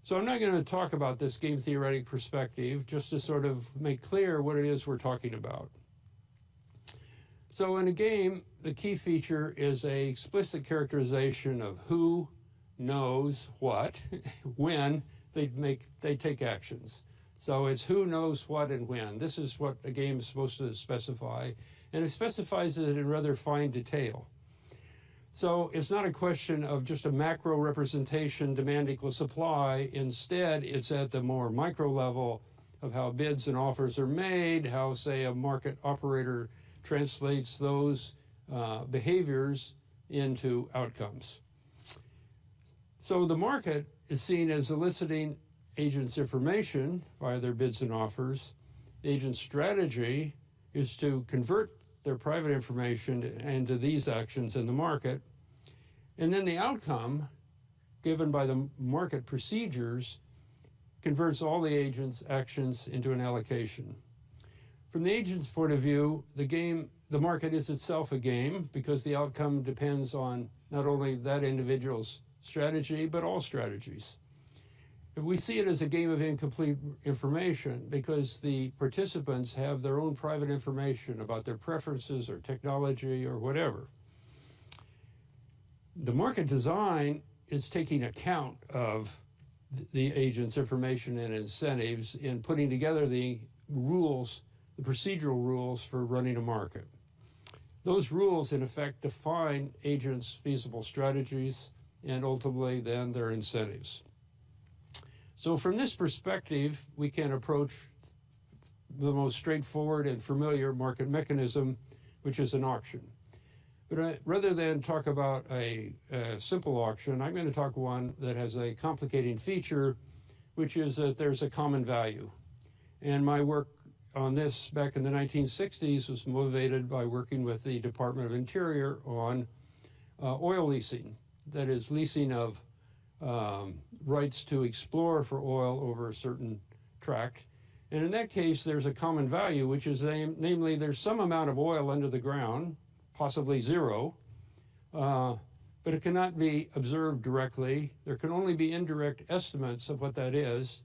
So I'm not going to talk about this game theoretic perspective, just to sort of make clear what it is we're talking about. So in a game, the key feature is a explicit characterization of who knows what, when they take actions. So it's who knows what and when. This is what a game is supposed to specify, and it specifies it in rather fine detail. So it's not a question of just a macro representation, demand equals supply. Instead, it's at the more micro level of how bids and offers are made, how, say, a market operator translates those behaviors into outcomes. So the market is seen as eliciting agents' information via their bids and offers. The agent's strategy is to convert their private information into these actions in the market. And then the outcome, given by the market procedures, converts all the agent's actions into an allocation. From the agent's point of view, the market is itself a game because the outcome depends on not only that individual's strategy, but all strategies. We see it as a game of incomplete information because the participants have their own private information about their preferences or technology or whatever. The market design is taking account of the agent's information and incentives in putting together the rules, the procedural rules for running a market. Those rules, in effect, define agents' feasible strategies and ultimately then their incentives. So from this perspective, we can approach the most straightforward and familiar market mechanism, which is an auction. But rather than talk about a simple auction, I'm going to talk one that has a complicating feature, which is that there's a common value. And my work on this back in the 1960s was motivated by working with the Department of Interior on oil leasing. That is, leasing of rights to explore for oil over a certain tract. And in that case, there's a common value, which is namely there's some amount of oil under the ground, possibly zero, but it cannot be observed directly. There can only be indirect estimates of what that is.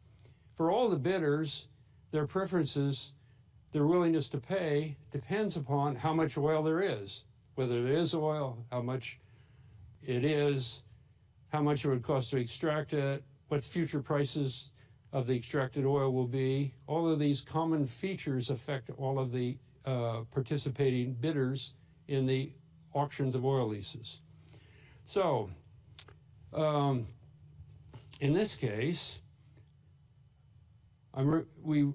For all the bidders, their preferences, their willingness to pay depends upon how much oil there is, whether there is oil, how much it is, how much it would cost to extract it, what future prices of the extracted oil will be. All of these common features affect all of the participating bidders in the auctions of oil leases. So, in this case, we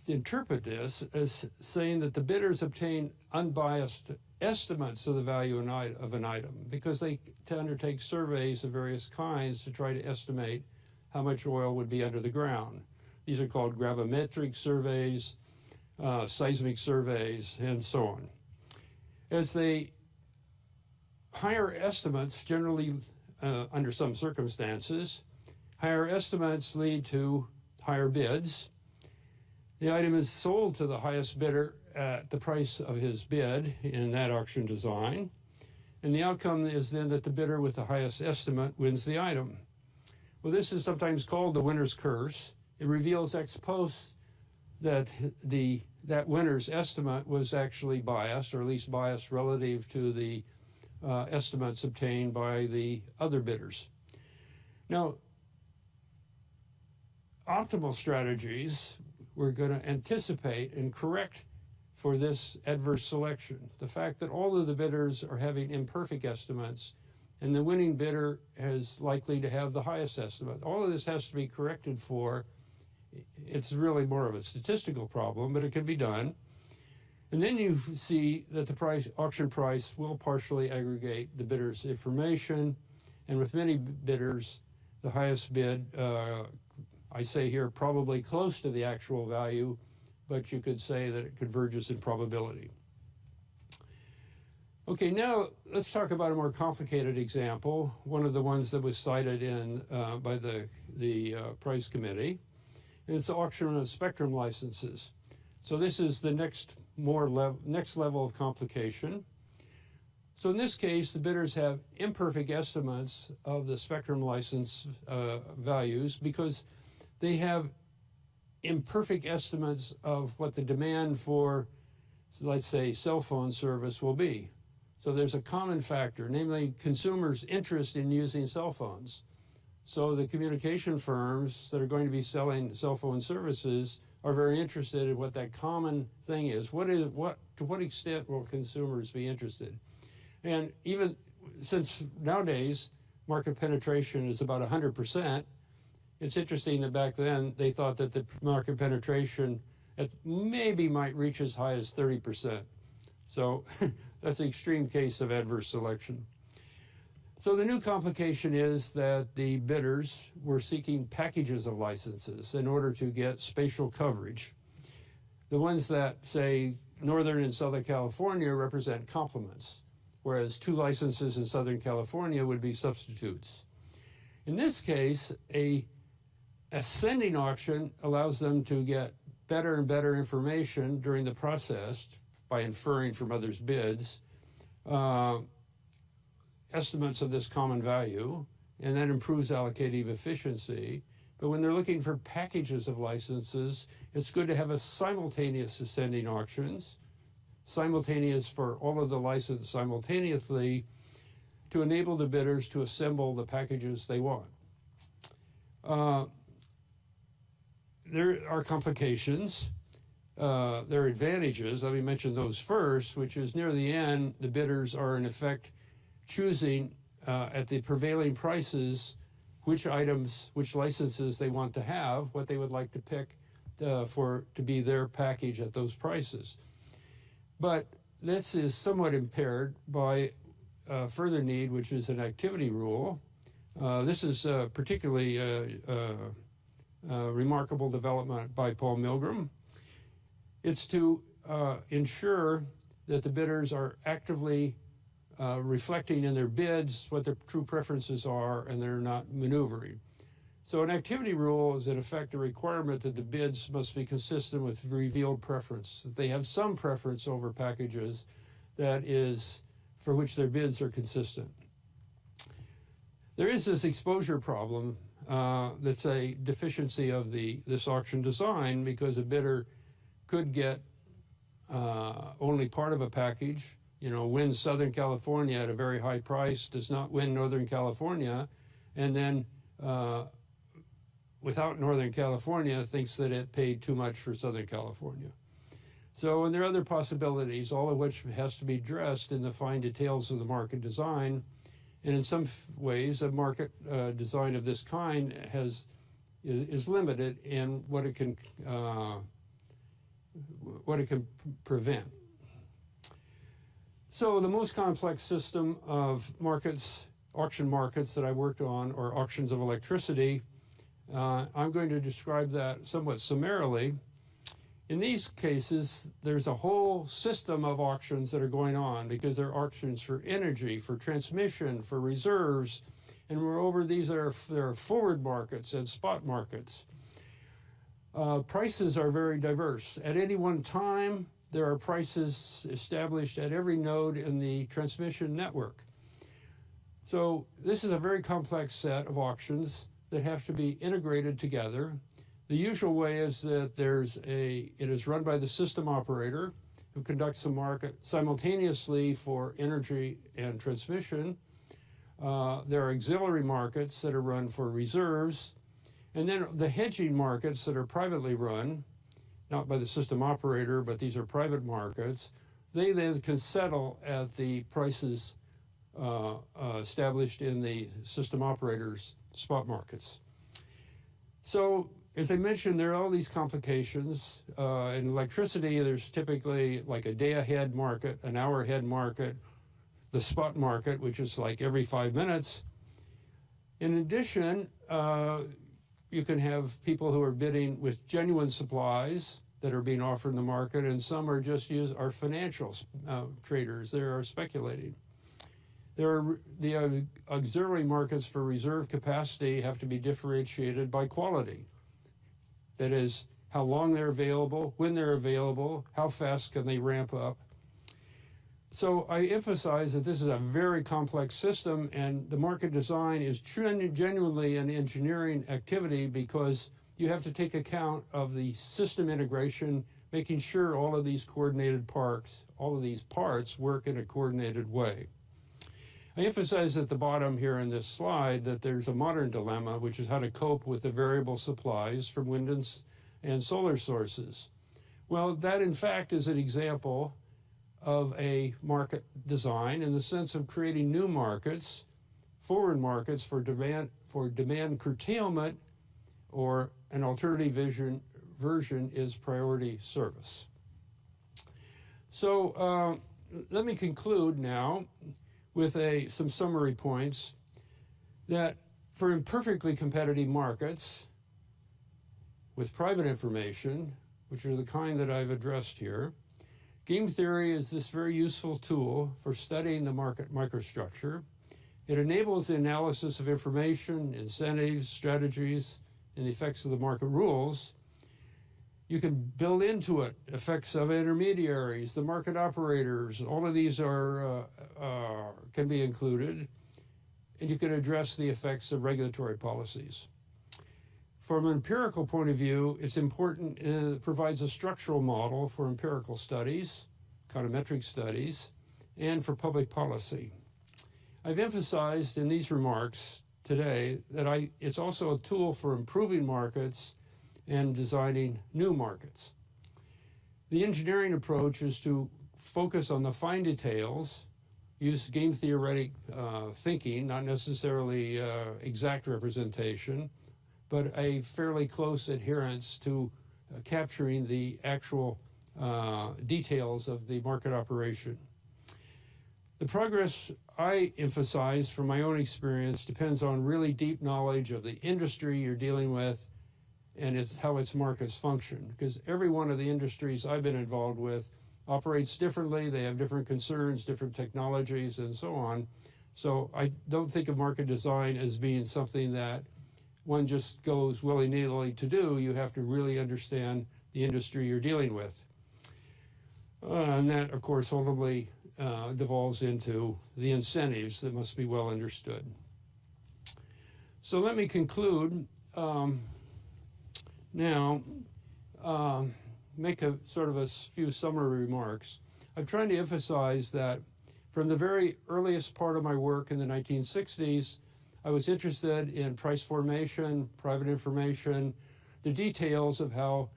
interpret this as saying that the bidders obtain unbiased estimates of the value of an item because they undertake surveys of various kinds to try to estimate how much oil would be under the ground. These are called gravimetric surveys, seismic surveys, and so on. As they higher estimates generally, under some circumstances, higher estimates lead to higher bids. The item is sold to the highest bidder at the price of his bid in that auction design. And the outcome is then that the bidder with the highest estimate wins the item. Well, this is sometimes called the winner's curse. It reveals ex post that that winner's estimate was actually biased, or at least biased relative to the estimates obtained by the other bidders. Now, optimal strategies we're going to anticipate and correct for this adverse selection. The fact that all of the bidders are having imperfect estimates and the winning bidder is likely to have the highest estimate. All of this has to be corrected for. It's really more of a statistical problem, but it can be done. And then you see that the auction price will partially aggregate the bidder's information. And with many bidders, the highest bid, I say here, probably close to the actual value, but you could say that it converges in probability. Okay, now let's talk about a more complicated example, one of the ones that was cited by the Price Committee. And it's the auction of spectrum licenses. So this is the next level of complication. So in this case, the bidders have imperfect estimates of the spectrum license values because they have imperfect estimates of what the demand for, let's say, cell phone service will be. So there's a common factor, namely consumers' interest in using cell phones. So the communication firms that are going to be selling cell phone services are very interested in what that common thing is. To what extent will consumers be interested? And even since nowadays market penetration is about 100%, it's interesting that back then they thought that the market penetration maybe might reach as high as 30%. So That's the extreme case of adverse selection. So the new complication is that the bidders were seeking packages of licenses in order to get spatial coverage. The ones that say Northern and Southern California represent complements, whereas 2 licenses in Southern California would be substitutes. In this case, a ascending auction allows them to get better and better information during the process by inferring from others' bids, estimates of this common value, and that improves allocative efficiency. But when they're looking for packages of licenses, it's good to have a simultaneous ascending auctions, simultaneous for all of the licenses simultaneously, to enable the bidders to assemble the packages they want. There are complications. There are advantages. Let me mention those first, which is near the end, the bidders are in effect choosing at the prevailing prices which items, which licenses they want to have, what they would like to pick to be their package at those prices. But this is somewhat impaired by further need, which is an activity rule. This is particularly remarkable development by Paul Milgrom. It's to ensure that the bidders are actively reflecting in their bids what their true preferences are, and they're not maneuvering. So an activity rule is in effect a requirement that the bids must be consistent with revealed preference, that they have some preference over packages that is for which their bids are consistent. There is this exposure problem that's a deficiency of this auction design, because a bidder could get only part of a package, wins Southern California at a very high price, does not win Northern California, and then without Northern California thinks that it paid too much for Southern California. So, and there are other possibilities, all of which has to be addressed in the fine details of the market design. And in some ways, a market design of this kind is limited in what it can prevent. So the most complex system of markets, auction markets that I worked on, are auctions of electricity. I'm going to describe that somewhat summarily. In these cases, there's a whole system of auctions that are going on, because there are auctions for energy, for transmission, for reserves, and moreover, there are forward markets and spot markets. Prices are very diverse. At any one time, there are prices established at every node in the transmission network. So this is a very complex set of auctions that have to be integrated together. The usual way is that it is run by the system operator, who conducts the market simultaneously for energy and transmission. There are auxiliary markets that are run for reserves, and then the hedging markets that are privately run, not by the system operator, but these are private markets. They then can settle at the prices established in the system operator's spot markets. So, as I mentioned, there are all these complications. In electricity, there's typically like a day-ahead market, an hour-ahead market, the spot market, which is like every 5 minutes. In addition, you can have people who are bidding with genuine supplies that are being offered in the market, and some are just are financial traders. They are speculating. There are the auxiliary markets for reserve capacity have to be differentiated by quality. That is, how long they're available, when they're available, how fast can they ramp up. So I emphasize that this is a very complex system, and the market design is genuinely an engineering activity, because you have to take account of the system integration, making sure all of these coordinated parts, all of these parts work in a coordinated way. I emphasize at the bottom here in this slide that there's a modern dilemma, which is how to cope with the variable supplies from wind and solar sources. Well, that in fact is an example of a market design in the sense of creating new markets, forward markets for demand curtailment, or an alternative version is priority service. So let me conclude now with some summary points that for imperfectly competitive markets with private information, which are the kind that I've addressed here, game theory is this very useful tool for studying the market microstructure. It enables the analysis of information, incentives, strategies, and the effects of the market rules. You can build into it effects of intermediaries, the market operators. All of these can be included, and you can address the effects of regulatory policies. From an empirical point of view, it's important, it provides a structural model for empirical studies, econometric studies, and for public policy. I've emphasized in these remarks today that it's also a tool for improving markets and designing new markets. The engineering approach is to focus on the fine details, use game theoretic thinking, not necessarily exact representation, but a fairly close adherence to capturing the actual details of the market operation. The progress I emphasize from my own experience depends on really deep knowledge of the industry you're dealing with and how its markets function, because every one of the industries I've been involved with operates differently. They have different concerns, different technologies, and so on. So I don't think of market design as being something that one just goes willy-nilly to do. You have to really understand the industry you're dealing with. And that, of course, ultimately devolves into the incentives that must be well understood. So let me conclude now, make a sort of a few summary remarks. I've tried to emphasize that from the very earliest part of my work in the 1960s, I was interested in price formation, private information, the details of how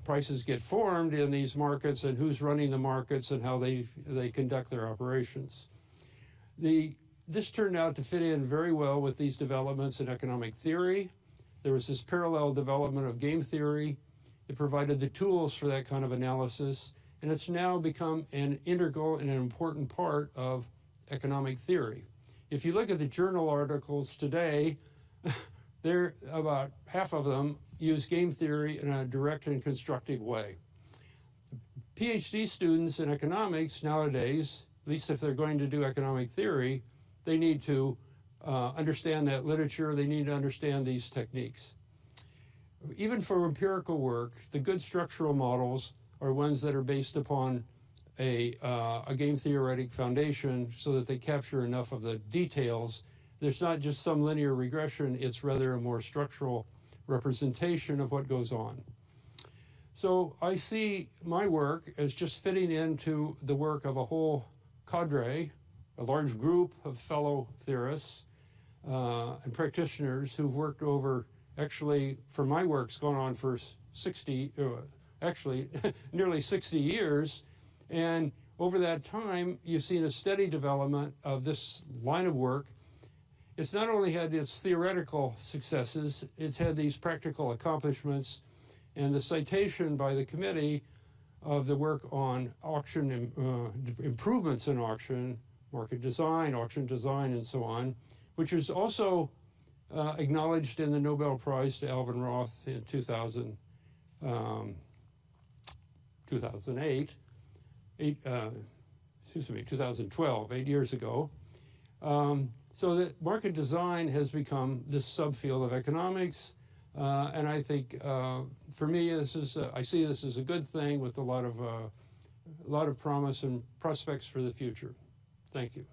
prices get formed in these markets and who's running the markets and how they conduct their operations. This turned out to fit in very well with these developments in economic theory. There was this parallel development of game theory. It provided the tools for that kind of analysis, and it's now become an integral and an important part of economic theory. If you look at the journal articles today, about half of them use game theory in a direct and constructive way. PhD students in economics nowadays, at least if they're going to do economic theory, they need to understand that literature, they need to understand these techniques. Even for empirical work, the good structural models are ones that are based upon a game theoretic foundation so that they capture enough of the details. There's not just some linear regression, it's rather a more structural representation of what goes on. So I see my work as just fitting into the work of a whole cadre, a large group of fellow theorists and practitioners who've worked over, actually, for my work's gone on for nearly 60 years. And over that time, you've seen a steady development of this line of work. It's not only had its theoretical successes, it's had these practical accomplishments, and the citation by the committee of the work on auction improvements in auction, market design, auction design, and so on, which is also acknowledged in the Nobel Prize to Alvin Roth in 2012, 8 years ago. So that market design has become this subfield of economics, and I think for me, I see this as a good thing with a lot of promise and prospects for the future. Thank you.